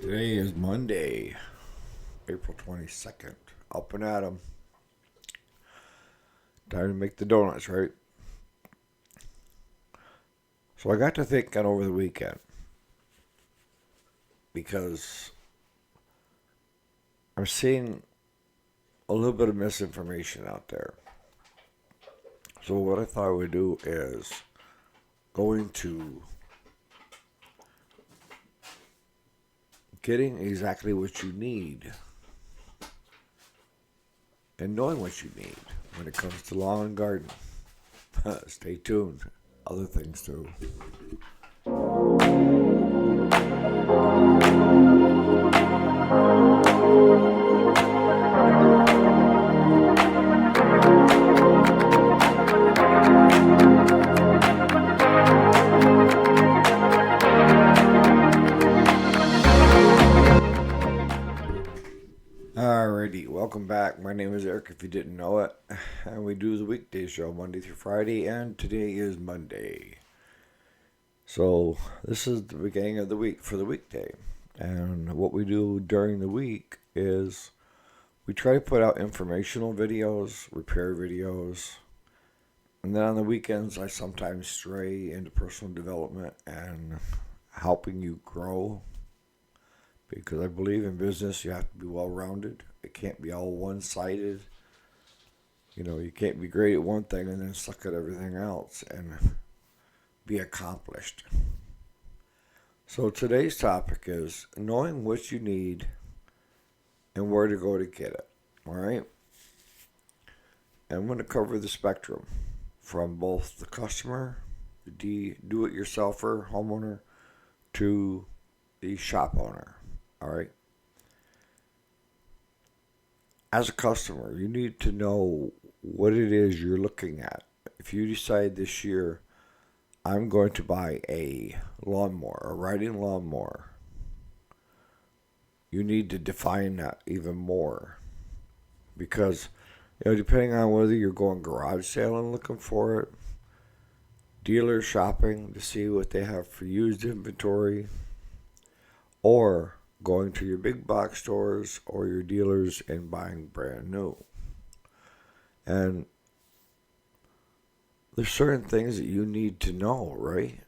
Today is Monday, April 22nd. Up and at 'em. Time to make the donuts, right? So I got to thinking over the weekend because I'm seeing a little bit of misinformation out there. So what I thought I would do is go into getting exactly what you need and knowing what you need when it comes to lawn and garden. Stay tuned. Other things too. Alrighty, welcome back. My name is Eric, if you didn't know it. And we do the weekday show Monday through Friday, and today is Monday. So, this is the beginning of the week for the weekday. And what we do during the week is we try to put out informational videos, repair videos, and then on the weekends I sometimes stray into personal development and helping you grow because I believe in business you have to be well rounded. It can't be all one sided. You can't be great at one thing and then suck at everything else and be accomplished. So today's topic is knowing what you need and where to go to get it. All right? And I'm going to cover the spectrum from both the customer, the do-it-yourselfer, homeowner, to the shop owner. All right. As a customer, you need to know what it is you're looking at. If you decide this year, I'm going to buy a lawnmower, a riding lawnmower, you need to define that even more. Because, depending on whether you're going garage sale and looking for it, dealer shopping to see what they have for used inventory, or going to your big box stores or your dealers and buying brand new. And there's certain things that you need to know, right?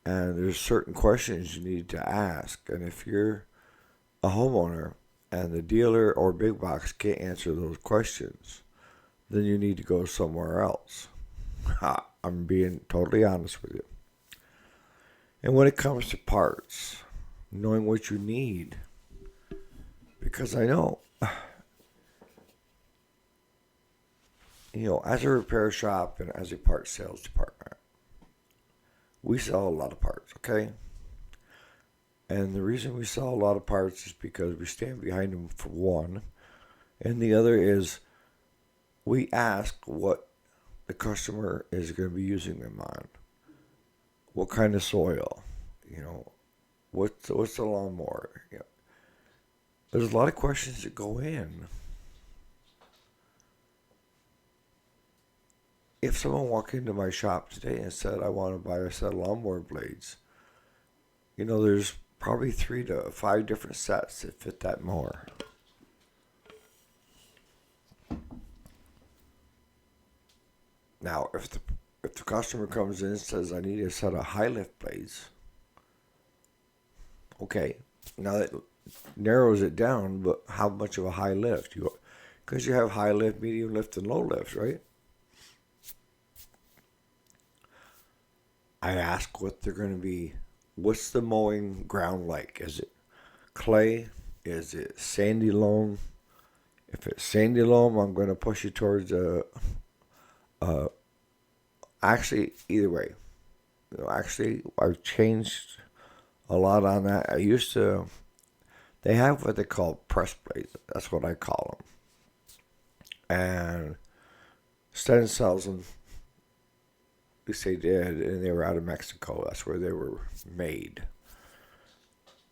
And there's certain questions you need to ask. And if you're a homeowner and the dealer or big box can't answer those questions, then you need to go somewhere else. I'm being totally honest with you. And when it comes to parts, knowing what you need, because I know, as a repair shop and as a parts sales department, we sell a lot of parts, okay? And the reason we sell a lot of parts is because we stand behind them for one, and the other is we ask what the customer is going to be using them on. What kind of soil, what's the lawnmower? There's a lot of questions that go in. If someone walked into my shop today and said, I want to buy a set of lawnmower blades, there's probably 3 to 5 different sets that fit that mower. Now, if the customer comes in and says, I need a set of high lift blades, okay, now that narrows it down, but how much of a high lift? Because you have high lift, medium lift, and low lift, right? I ask what they're going to be. What's the mowing ground like? Is it clay? Is it sandy loam? If it's sandy loam, I'm going to push you towards actually, either way. Actually, I've changed a lot on that. They have what they call press blades. That's what I call them. And Sten sells them. At least they did, and they were out of Mexico. That's where they were made.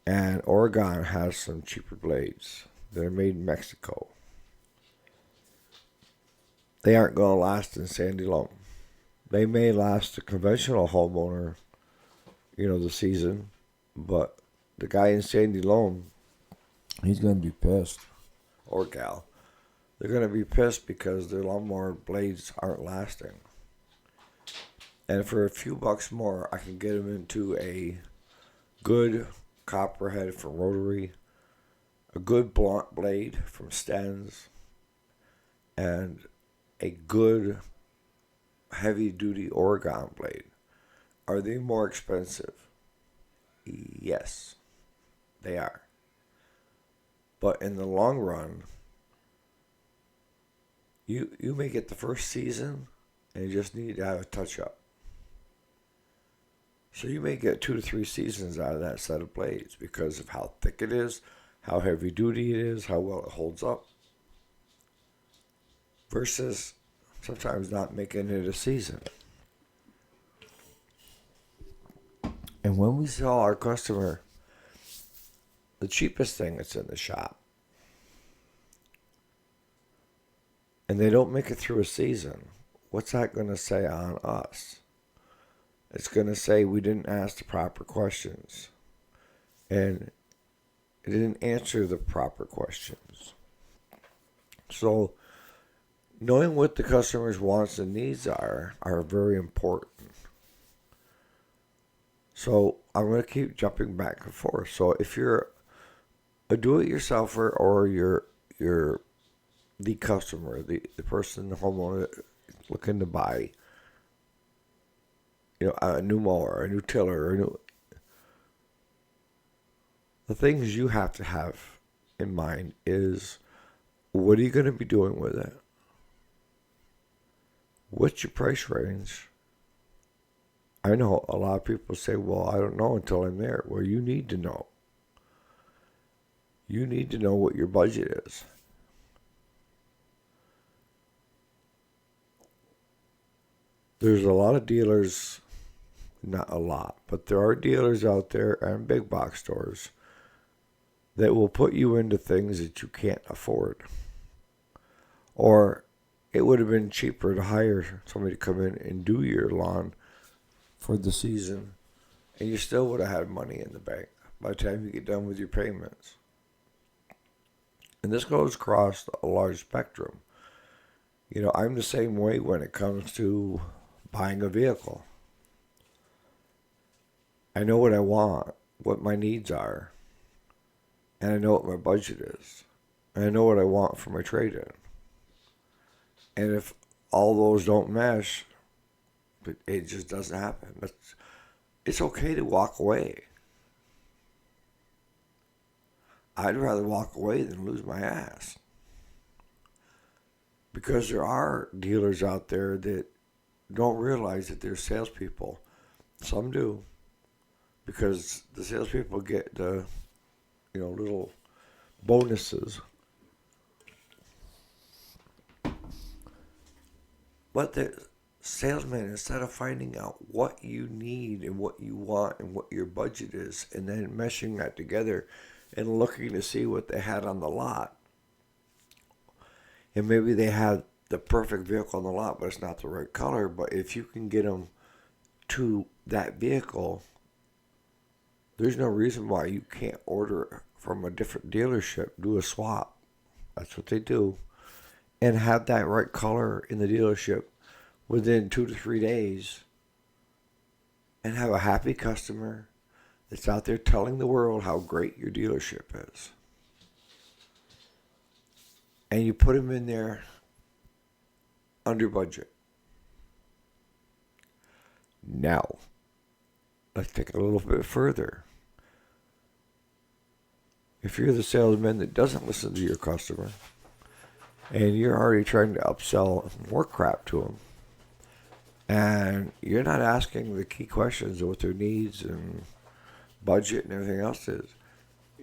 And Oregon has some cheaper blades. They're made in Mexico. They aren't going to last in sandy loam. They may last a conventional homeowner, the season, but the guy in Sandy Loan, he's going to be pissed, or gal. They're going to be pissed because their lawnmower blades aren't lasting. And for a few bucks more, I can get them into a good copperhead from Rotary, a good blunt blade from Stens, and a good heavy-duty Oregon blade. Are they more expensive? Yes, they are. But in the long run, you may get the first season and you just need to have a touch-up. So you may get 2 to 3 seasons out of that set of blades because of how thick it is, how heavy duty it is, how well it holds up. Versus sometimes not making it a season. And when we sell our customer the cheapest thing that's in the shop, and they don't make it through a season, what's that going to say on us? It's going to say we didn't ask the proper questions. And it didn't answer the proper questions. So, knowing what the customer's wants and needs are very important. So, I'm going to keep jumping back and forth. So, if you're a do-it-yourselfer or you're the customer, the person, the homeowner looking to buy, a new mower, a new tiller, the things you have to have in mind is, what are you going to be doing with it? What's your price range? I know a lot of people say, well, I don't know until I'm there. Well, you need to know. You need to know what your budget is. There's a lot of dealers, not a lot, but there are dealers out there and big box stores that will put you into things that you can't afford. Or it would have been cheaper to hire somebody to come in and do your lawn for the season, and you still would have had money in the bank by the time you get done with your payments. And this goes across a large spectrum. I'm the same way when it comes to buying a vehicle. I know what I want, what my needs are, and I know what my budget is, and I know what I want for my trade-in. And if all those don't mesh, it just doesn't happen. It's okay to walk away. I'd rather walk away than lose my ass. Because there are dealers out there that don't realize that they're salespeople. Some do. Because the salespeople get the, little bonuses. But the salesman, instead of finding out what you need and what you want and what your budget is, and then meshing that together and looking to see what they had on the lot, and maybe they had the perfect vehicle on the lot, but it's not the right color, but if you can get them to that vehicle, there's no reason why you can't order from a different dealership, do a swap. That's what they do. And have that right color in the dealership within 2 to 3 days. And have a happy customer that's out there telling the world how great your dealership is. And you put them in there under budget. Now, let's take it a little bit further. If you're the salesman that doesn't listen to your customer, and you're already trying to upsell more crap to them, and you're not asking the key questions of what their needs and budget and everything else is,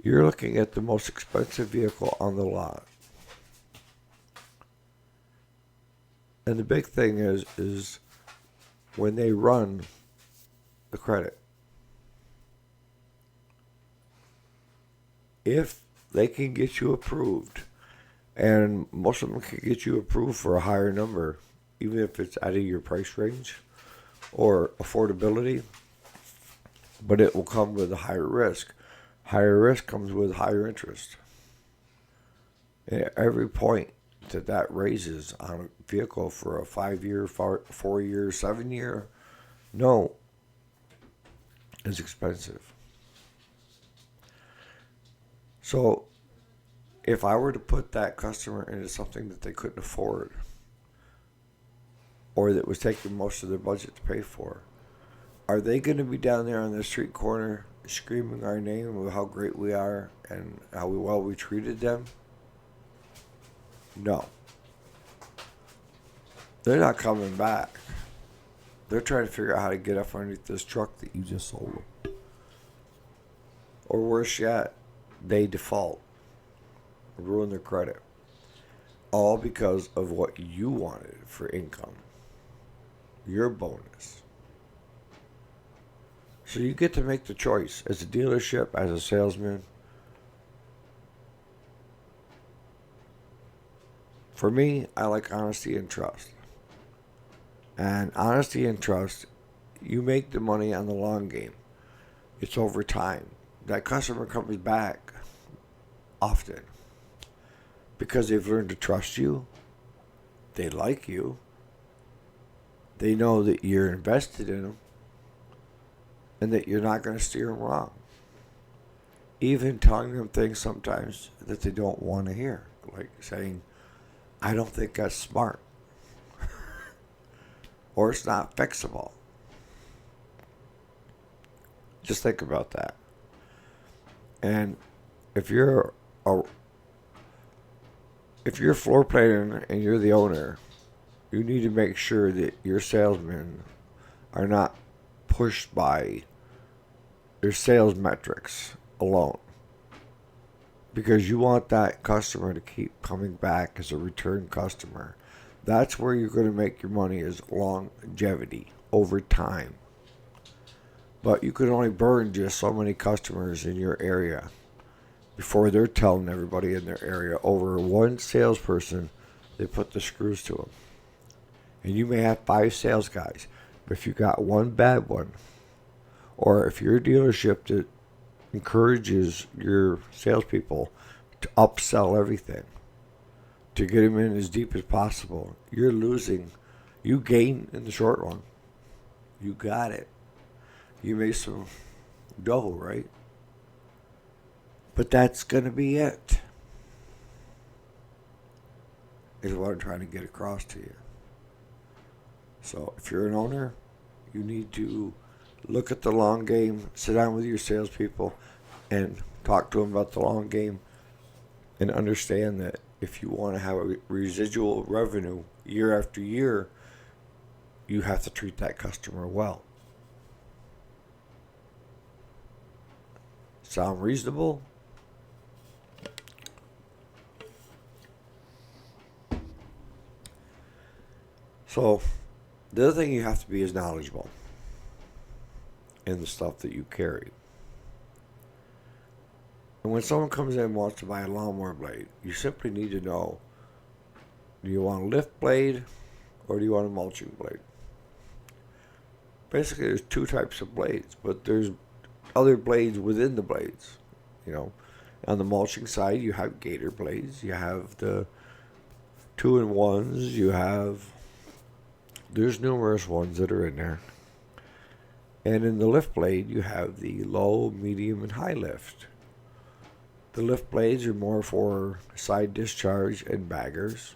you're looking at the most expensive vehicle on the lot. And the big thing is when they run the credit. If they can get you approved, and most of them can get you approved for a higher number, even if it's out of your price range or affordability, but it will come with a higher risk. Higher risk comes with higher interest. At every point that raises on a vehicle for a 5 year, 4 year, 7 year, no, is expensive. So if I were to put that customer into something that they couldn't afford or that was taking most of their budget to pay for, are they going to be down there on the street corner screaming our name of how great we are and how well we treated them? No. They're not coming back. They're trying to figure out how to get up underneath this truck that you just sold them. Or worse yet, they default, ruin their credit. All because of what you wanted for income. Your bonus. So you get to make the choice as a dealership, as a salesman. For me, I like honesty and trust. And honesty and trust, you make the money on the long game. It's over time. That customer comes back often because they've learned to trust you. They like you. They know that you're invested in them and that you're not going to steer them wrong. Even telling them things sometimes that they don't want to hear, like saying, I don't think that's smart. Or it's not fixable. Just think about that. And if you're floor planning and you're the owner, you need to make sure that your salesmen are not pushed by their sales metrics alone. Because you want that customer to keep coming back as a return customer. That's where you're going to make your money, is longevity over time. But you can only burn just so many customers in your area before they're telling everybody in their area over one salesperson they put the screws to them. And you may have 5 sales guys, but if you got one bad one, or if you're a dealership that encourages your salespeople to upsell everything, to get them in as deep as possible, you're losing. You gain in the short run. You got it. You made some dough, right? But that's going to be it, is what I'm trying to get across to you. So if you're an owner, you need to look at the long game, sit down with your salespeople, and talk to them about the long game, and understand that if you want to have a residual revenue year after year, you have to treat that customer well. Sound reasonable? So, the other thing you have to be is knowledgeable in the stuff that you carry. And when someone comes in and wants to buy a lawnmower blade, you simply need to know, do you want a lift blade or do you want a mulching blade? Basically, there's 2 types of blades, but there's other blades within the blades. You know, on the mulching side, you have gator blades, you have the 2-in-1s, there's numerous ones that are in there. And in the lift blade, you have the low, medium, and high lift. The lift blades are more for side discharge and baggers.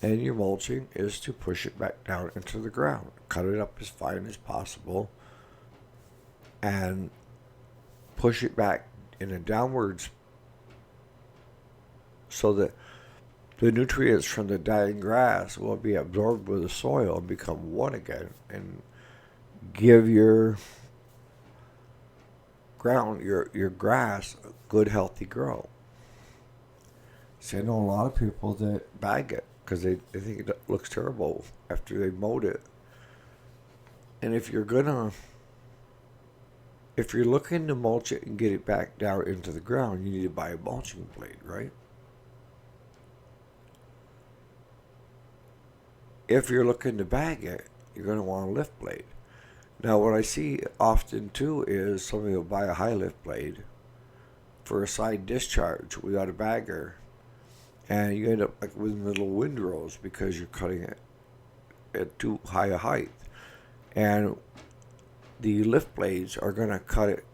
And your mulching is to push it back down into the ground. Cut it up as fine as possible. And push it back in a downwards so that the nutrients from the dying grass will be absorbed with the soil and become one again, and give your ground, your grass, a good healthy grow. See, I know a lot of people that bag it because they think it looks terrible after they mowed it. And if you're looking to mulch it and get it back down into the ground, you need to buy a mulching blade, right? If you're looking to bag it, you're going to want a lift blade. Now, what I see often too is somebody will buy a high lift blade for a side discharge without a bagger, and you end up like with little windrows because you're cutting it at too high a height. And the lift blades are going to cut it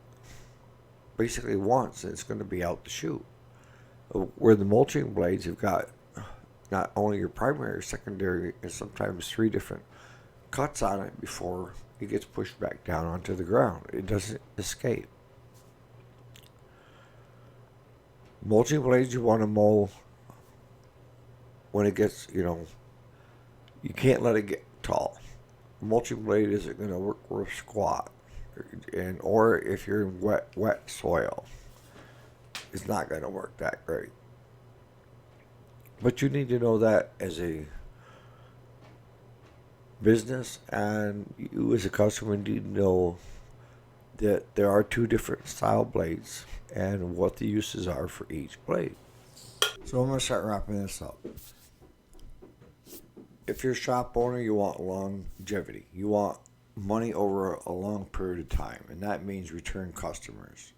basically once, and it's going to be out the chute. Where the mulching blades have got not only your primary, secondary, and sometimes three different cuts on it before it gets pushed back down onto the ground. It doesn't escape. Mulching blades you want to mow when it gets, you can't let it get tall. Mulching blade isn't going to work worth squat. Or if you're in wet soil, it's not going to work that great. But you need to know that as a business, and you as a customer need to know that there are two different style blades and what the uses are for each blade. So I'm going to start wrapping this up. If you're a shop owner, you want longevity. You want money over a long period of time, and that means return customers.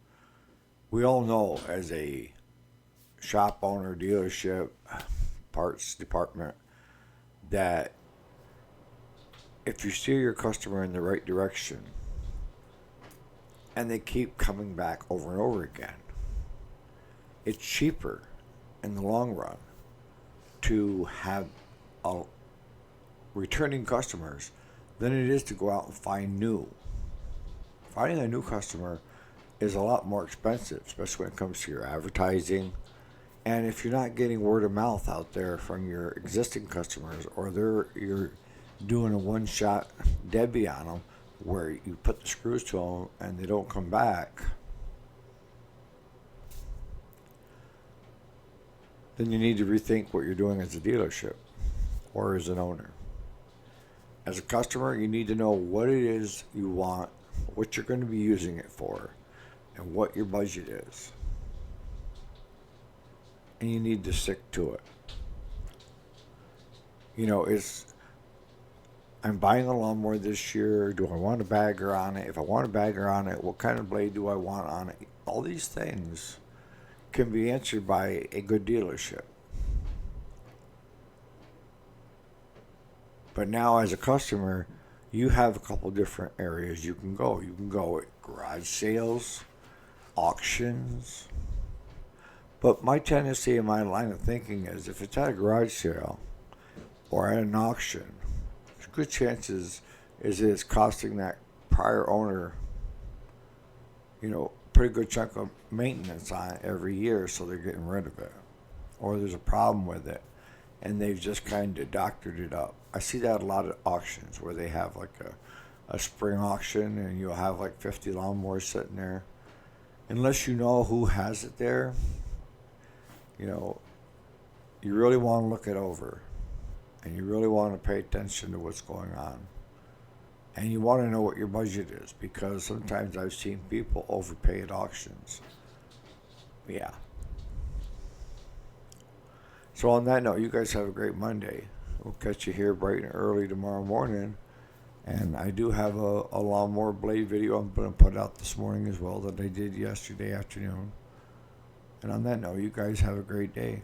We all know as a shop owner, dealership, parts department, that if you steer your customer in the right direction and they keep coming back over and over again, it's cheaper in the long run to have returning customers than it is to go out and find new. Finding a new customer is a lot more expensive, especially when it comes to your advertising. And if you're not getting word of mouth out there from your existing customers, or you're doing a one-shot Debbie on them, where you put the screws to them and they don't come back, then you need to rethink what you're doing as a dealership or as an owner. As a customer, you need to know what it is you want, what you're going to be using it for, and what your budget is. And you need to stick to it. I'm buying a lawnmower this year. Do I want a bagger on it? If I want a bagger on it, what kind of blade do I want on it? All these things can be answered by a good dealership. But now as a customer, you have a couple different areas you can go. You can go at garage sales, auctions. But my tendency and my line of thinking is if it's at a garage sale or at an auction, there's good chances is it's costing that prior owner, pretty good chunk of maintenance on it every year, so they're getting rid of it. Or there's a problem with it, and they've just kind of doctored it up. I see that a lot of auctions where they have like a spring auction, and you'll have like 50 lawnmowers sitting there. Unless you know who has it there, you really want to look it over, and you really want to pay attention to what's going on. And you want to know what your budget is, because sometimes I've seen people overpay at auctions. Yeah. So on that note, you guys have a great Monday. We'll catch you here bright and early tomorrow morning. And I do have a lawnmower blade video I'm going to put out this morning as well that I did yesterday afternoon. And on that note, you guys have a great day.